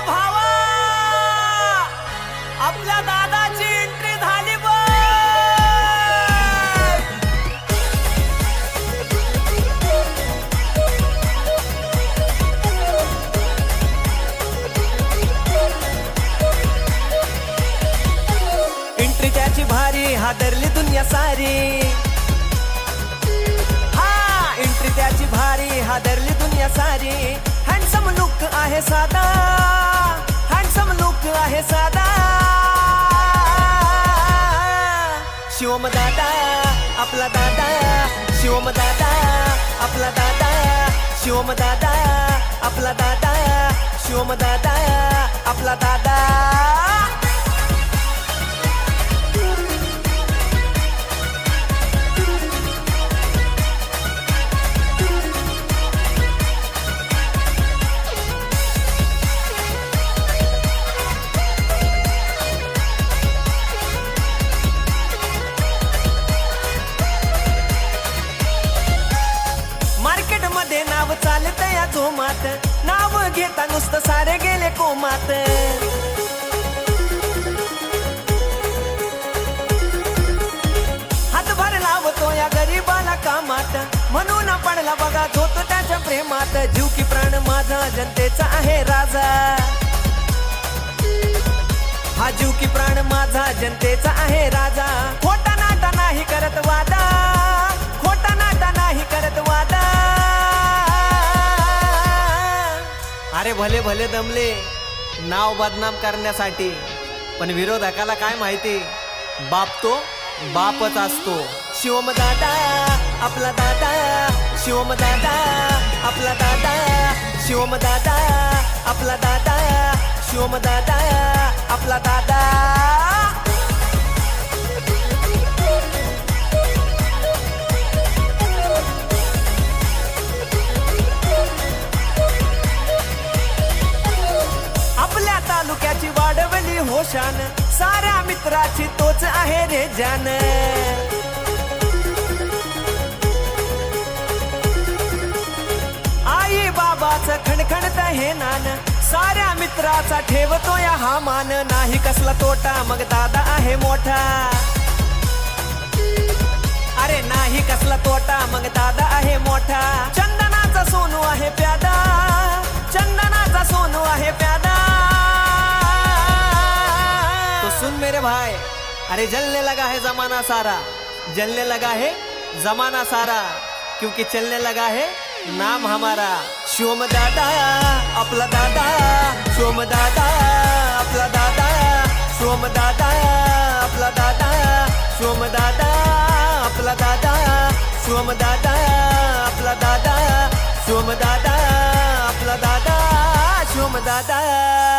भावा, आपल्या दादाची एंट्री झाली बघ. एंट्री त्याची भारी, हादरली दुनिया सारी. हा एंट्री त्याची भारी, हादरली दुनिया सारी. हँडसम लुक आहे साधा, हँडसम लुक आहे साधा. शिवम दादा आपला दादा, शिवम दादा आपला दादा, शिवम दादा आपला दादा, शिवम दादा आपला दादा. मध्ये नाव चालत या जोमात, नाव घेता नुसतं सारे गेले कोमात. हातभार लावतो या गरीबाला कामात, म्हणून पडला बघा धोत त्याच्या प्रेमात. जीव की प्राण माझा जनतेचा आहे राजा, हा जीव की प्राण माझा जनतेचा आहे राजा. खोटा नाटा नाही करत वादा, खोटा नाटा नाही करत वादा. अरे भले भले दमले नाव बदनाम करण्यासाठी, पण विरोधकाला काय माहिती, बाप तो बापच असतो. शिवम दादा आपला दादा, शिवम दादा आपला दादा, शिवम दादा आपला दादा, शिवम दादा आपला दादा. तालुक्याची वाढवली होशान, साऱ्या मित्राची तोच आहे रे जान. आई बाबाचं खणखणत हे नान, साऱ्या मित्राचा ठेवतो या हा मान. नाही कसला तोटा मग दादा आहे मोठा, अरे नाही कसला तोटा मग दादा आहे मोठा. चंदनाचा सोनू आहे प्यादा, चंदनाचा सोनू आहे प्यादा. सुन मेरे भाई, अरे जलने लगा है जमाना सारा, जलने लगा है जमाना सारा, क्योंकि चलने लगा है नाम हमारा. शिवम दादा आपला दादा, शिवम दादा आपला दादा, शिवम दादा आपला दादा, शिवम दादा आपला दादा, शिवम दादा आपला दादा, शिवम दादा आपला दादा, शिवम दादा.